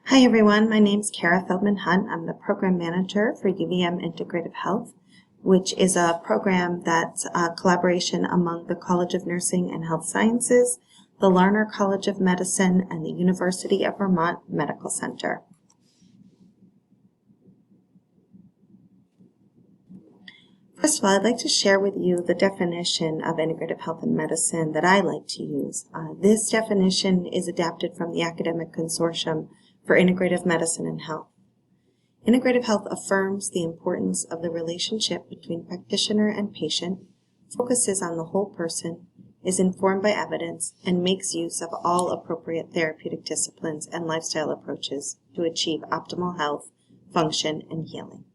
Hi everyone, my name is Kara Feldman Hunt. I'm the Program Manager for UVM Integrative Health, which is a program that's a collaboration among the College of Nursing and Health Sciences, the Larner College of Medicine, and the University of Vermont Medical Center. First of all, I'd like to share with you the definition of integrative health and medicine that I like to use. This definition is adapted from the Academic Consortium for Integrative Medicine and Health. Integrative health affirms the importance of the relationship between practitioner and patient, focuses on the whole person, is informed by evidence, and makes use of all appropriate therapeutic disciplines and lifestyle approaches to achieve optimal health, function, and healing.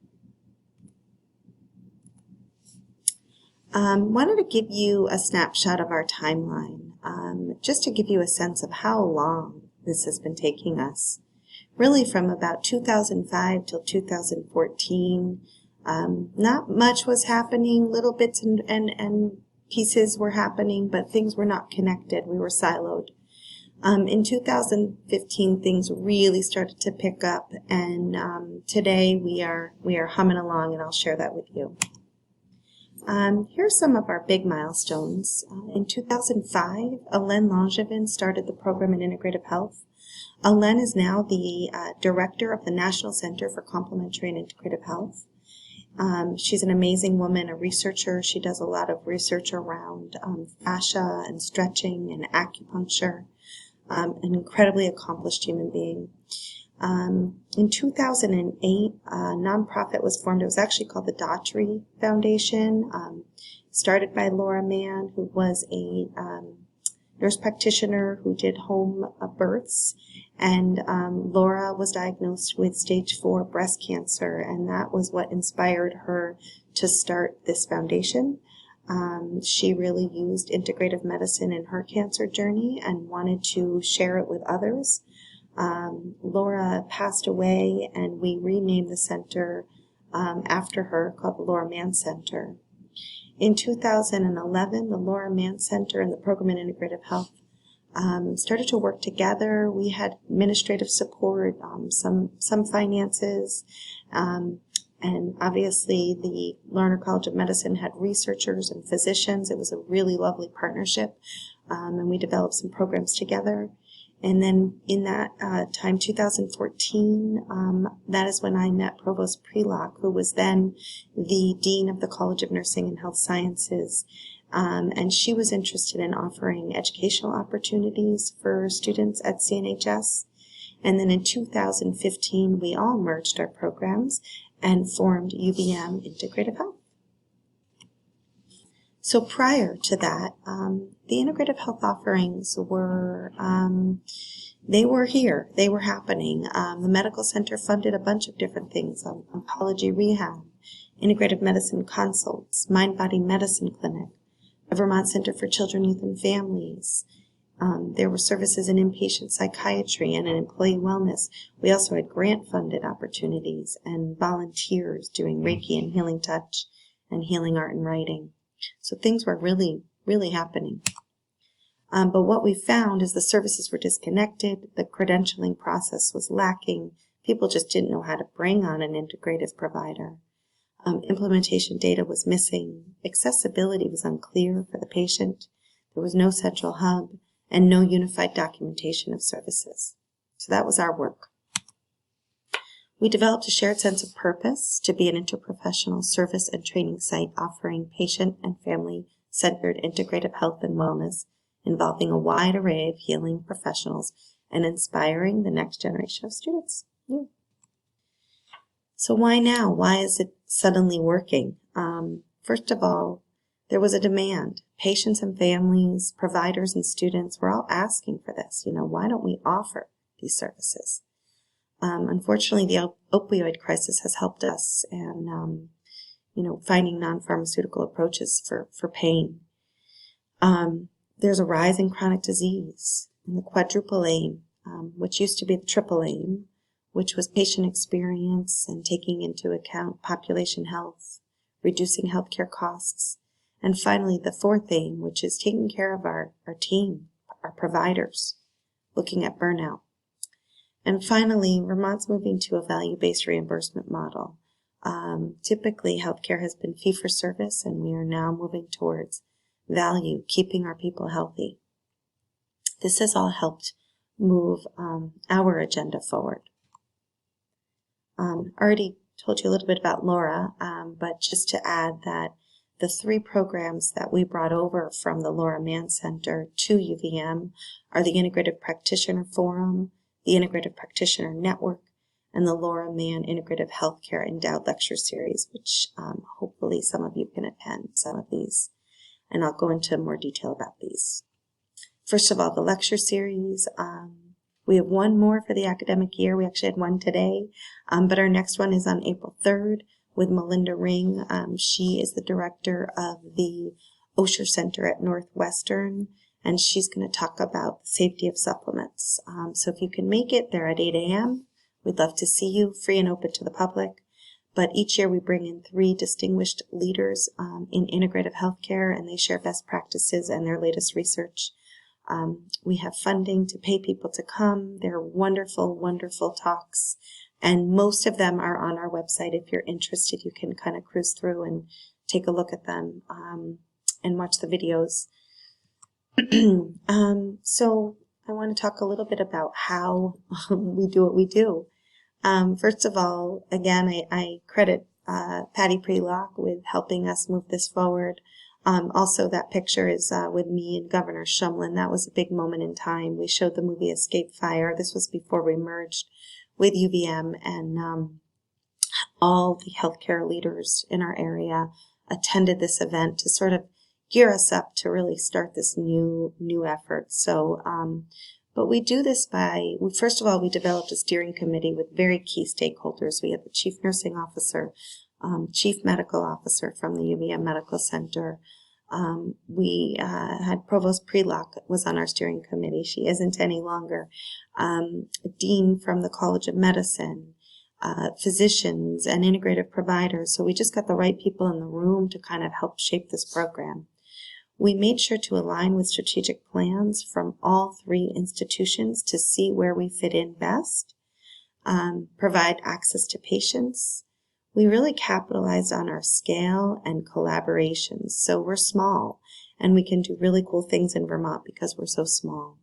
Wanted to give you a snapshot of our timeline, just to give you a sense of how long this has been taking us. Really from about 2005 till 2014, not much was happening, little bits and pieces were happening, but things were not connected, we were siloed. In 2015, things really started to pick up, and today we are humming along, and I'll share that with you. Here's some of our big milestones. In 2005, Alain Langevin started the program in integrative health. Alain is now the director of the National Center for Complementary and Integrative Health. She's an amazing woman, a researcher. She does a lot of research around fascia and stretching and acupuncture. An incredibly accomplished human being. In 2008, a nonprofit was formed. It was actually called the Daughtry Foundation, started by Laura Mann, who was a nurse practitioner who did home births. And Laura was diagnosed with stage 4 breast cancer, and that was what inspired her to start this foundation. She really used integrative medicine in her cancer journey and wanted to share it with others. Laura passed away, and we renamed the center after her, called the Laura Mann Center. In 2011, the Laura Mann Center and the Program in Integrative Health started to work together. We had administrative support, some finances, and obviously the Larner College of Medicine had researchers and physicians. It was a really lovely partnership, and we developed some programs together. And then in that time, 2014, that is when I met Provost Prelock, who was then the Dean of the College of Nursing and Health Sciences. And she was interested in offering educational opportunities for students at CNHS. And then in 2015, we all merged our programs and formed UVM Integrative Health. So prior to that, the integrative health offerings were, they were here, they were happening. The medical center funded a bunch of different things, oncology rehab, integrative medicine consults, mind-body medicine clinic, the Vermont Center for Children, Youth, and Families. There were services in inpatient psychiatry and in employee wellness. We also had grant-funded opportunities and volunteers doing Reiki and healing touch and healing art and writing. So things were really, really happening. But what we found is the services were disconnected, the credentialing process was lacking, people just didn't know how to bring on an integrative provider. Implementation data was missing, accessibility was unclear for the patient, there was no central hub, and no unified documentation of services. So that was our work. We developed a shared sense of purpose to be an interprofessional service and training site offering patient and family-centered integrative health and wellness, involving a wide array of healing professionals and inspiring the next generation of students. Yeah. So why now? Why is it suddenly working? First of all, there was a demand. Patients and families, providers and students were all asking for this. Why don't we offer these services? Unfortunately, the opioid crisis has helped us, and finding non-pharmaceutical approaches for pain. There's a rise in chronic disease, and the quadruple aim, which used to be the triple aim, which was patient experience and taking into account population health, reducing healthcare costs, and finally the fourth aim, which is taking care of our team, our providers, looking at burnout. And finally, Vermont's moving to a value-based reimbursement model. Typically, healthcare has been fee-for-service, and we are now moving towards value, keeping our people healthy. This has all helped move our agenda forward. Already told you a little bit about Laura, but just to add that the 3 programs that we brought over from the Laura Mann Center to UVM are the Integrative Practitioner Forum, the Integrative Practitioner Network, and the Laura Mann Integrative Healthcare Endowed Lecture Series, which hopefully some of you can attend some of these. And I'll go into more detail about these. First of all, the lecture series. We have one more for the academic year. We actually had one today, but our next one is on April 3rd with Melinda Ring. She is the director of the Osher Center at Northwestern, and she's going to talk about the safety of supplements. So if you can make it, they're at 8 a.m. We'd love to see you, free and open to the public. But each year we bring in 3 distinguished leaders in integrative healthcare, and they share best practices and their latest research. We have funding to pay people to come. They're wonderful, wonderful talks, and most of them are on our website. If you're interested, you can kind of cruise through and take a look at them and watch the videos. So I want to talk a little bit about how we do what we do. First of all, again, I credit Patty Prelock with helping us move this forward. Also, that picture is with me and Governor Shumlin. That was a big moment in time. We showed the movie Escape Fire. This was before we merged with UVM, and all the healthcare leaders in our area attended this event to sort of gear us up to really start this new effort. So, but we do this by, first of all, we developed a steering committee with very key stakeholders. We had the chief nursing officer, chief medical officer from the UVM Medical Center. We had Provost Prelock was on our steering committee. She isn't any longer. Dean from the College of Medicine, physicians and integrative providers. So we just got the right people in the room to kind of help shape this program. We made sure to align with strategic plans from all 3 institutions to see where we fit in best, provide access to patients. We really capitalized on our scale and collaborations. So we're small, and we can do really cool things in Vermont because we're so small.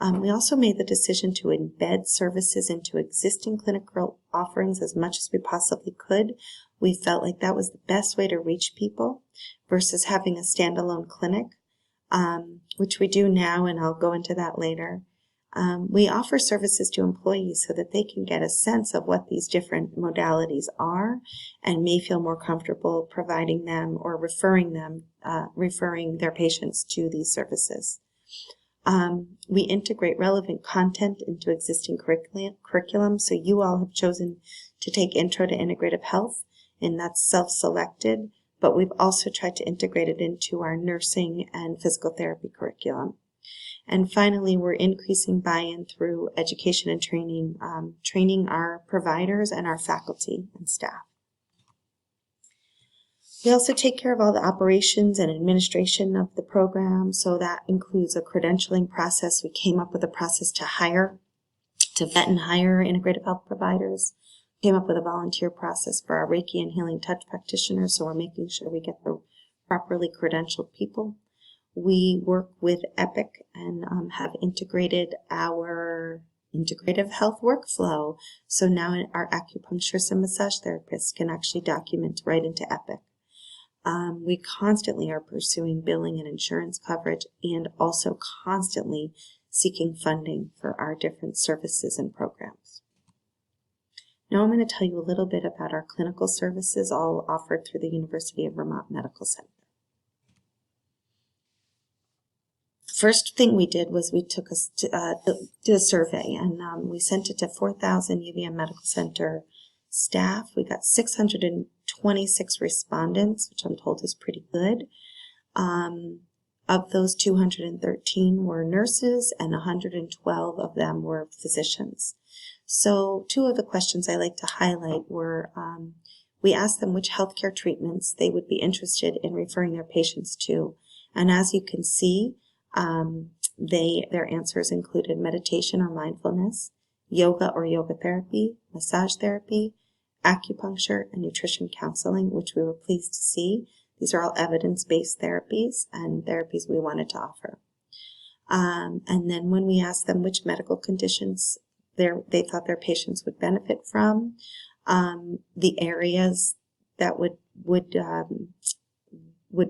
We also made the decision to embed services into existing clinical offerings as much as we possibly could. We felt like that was the best way to reach people versus having a standalone clinic, which we do now, and I'll go into that later. We offer services to employees so that they can get a sense of what these different modalities are and may feel more comfortable providing them or referring their patients to these services. We integrate relevant content into existing curriculum. So you all have chosen to take Intro to Integrative Health, and that's self-selected, but we've also tried to integrate it into our nursing and physical therapy curriculum. And finally, we're increasing buy-in through education and training, training our providers and our faculty and staff. We also take care of all the operations and administration of the program, so that includes a credentialing process. We came up with a process to vet and hire integrative health providers. We came up with a volunteer process for our Reiki and Healing Touch practitioners, so we're making sure we get the properly credentialed people. We work with Epic and have integrated our integrative health workflow, so now our acupuncturists and massage therapists can actually document right into Epic. We constantly are pursuing billing and insurance coverage and also constantly seeking funding for our different services and programs. Now I'm going to tell you a little bit about our clinical services, all offered through the University of Vermont Medical Center. First thing we did was we took did a survey, and we sent it to 4,000 UVM Medical Center staff. We got 626 respondents, which I'm told is pretty good. Of those, 213 were nurses and 112 of them were physicians. So 2 of the questions I like to highlight were, we asked them which healthcare treatments they would be interested in referring their patients to. And as you can see, their answers included meditation or mindfulness, yoga or yoga therapy, massage therapy, acupuncture, and nutrition counseling, which we were pleased to see. These are all evidence-based therapies and therapies we wanted to offer. And then when we asked them which medical conditions they thought their patients would benefit from, the areas that would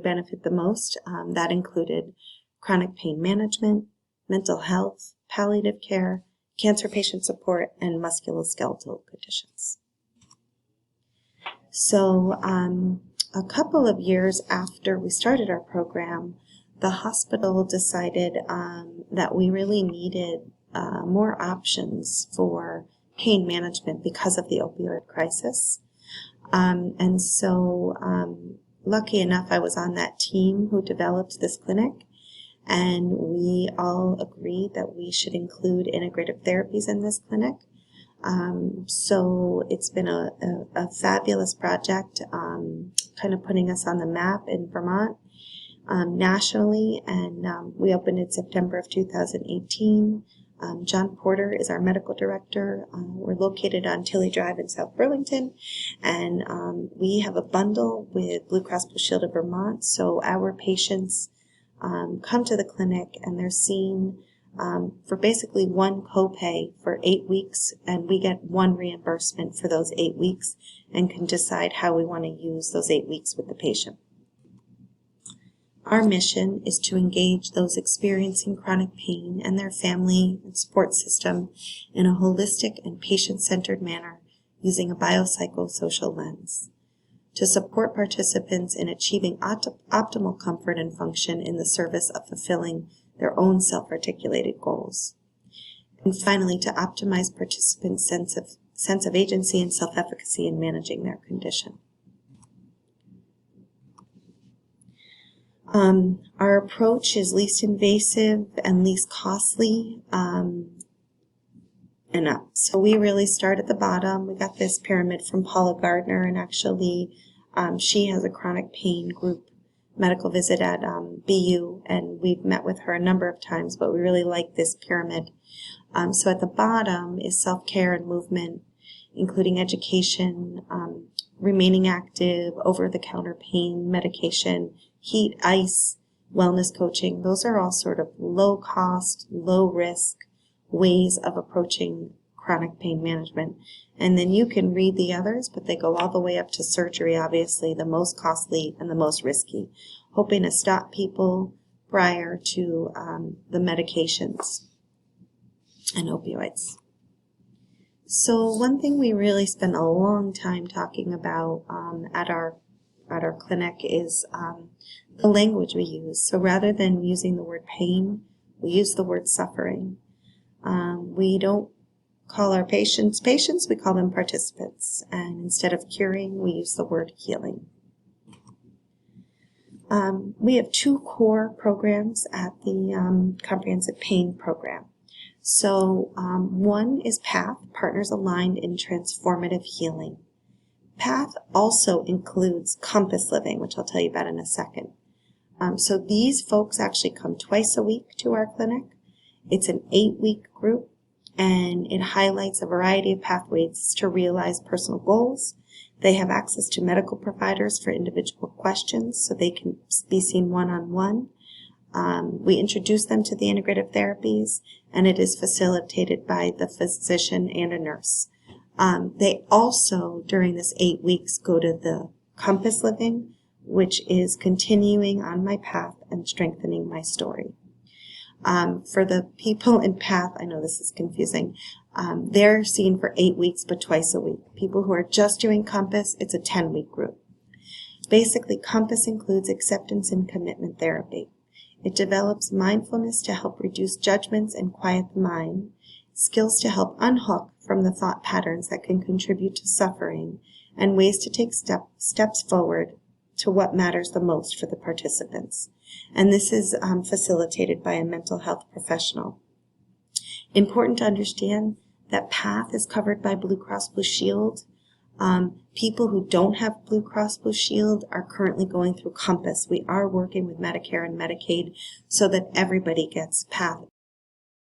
benefit the most, that included chronic pain management, mental health, palliative care, cancer patient support, and musculoskeletal conditions. So a couple of years after we started our program, the hospital decided that we really needed more options for pain management because of the opioid crisis. And so lucky enough, I was on that team who developed this clinic, and we all agreed that we should include integrative therapies in this clinic. So it's been a fabulous project, kind of putting us on the map in Vermont nationally, and we opened in September of 2018. John Porter is our medical director. We're located on Tilley Drive in South Burlington, and we have a bundle with Blue Cross Blue Shield of Vermont, so our patients come to the clinic and they're seen for basically one copay for 8 weeks, and we get one reimbursement for those 8 weeks and can decide how we want to use those 8 weeks with the patient. Our mission is to engage those experiencing chronic pain and their family and support system in a holistic and patient-centered manner using a biopsychosocial lens, to support participants in achieving optimal comfort and function in the service of fulfilling their own self-articulated goals, and finally to optimize participants' sense of agency and self-efficacy in managing their condition. Our approach is least invasive and least costly and up. So we really start at the bottom. We got this pyramid from Paula Gardner, and actually she has a chronic pain group medical visit at BU, and we've met with her a number of times, but we really like this pyramid. So at the bottom is self-care and movement, including education, remaining active, over-the-counter pain medication, heat, ice, wellness coaching. Those are all sort of low-cost, low-risk ways of approaching chronic pain management. And then you can read the others, but they go all the way up to surgery, obviously, the most costly and the most risky, hoping to stop people prior to the medications and opioids. So one thing we really spend a long time talking about at our clinic is the language we use. So rather than using the word pain, we use the word suffering. We don't call our patients, we call them participants. And instead of curing, we use the word healing. We have 2 core programs at the Comprehensive Pain Program. So one is PATH, Partners Aligned in Transformative Healing. PATH also includes Compass Living, which I'll tell you about in a second. So these folks actually come twice a week to our clinic. It's an 8-week group, and it highlights a variety of pathways to realize personal goals. They have access to medical providers for individual questions, so they can be seen one-on-one. We introduce them to the integrative therapies, and it is facilitated by the physician and a nurse. They also, during this 8 weeks, go to the Compass Living, which is continuing on my path and strengthening my story. For the people in PATH, I know this is confusing, they're seen for 8 weeks but twice a week. People who are just doing Compass, it's a 10-week group. Basically, Compass includes acceptance and commitment therapy. It develops mindfulness to help reduce judgments and quiet the mind, skills to help unhook from the thought patterns that can contribute to suffering, and ways to take steps forward to what matters the most for the participants. And this is facilitated by a mental health professional. Important to understand that PATH is covered by Blue Cross Blue Shield. People who don't have Blue Cross Blue Shield are currently going through Compass. We are working with Medicare and Medicaid so that everybody gets PATH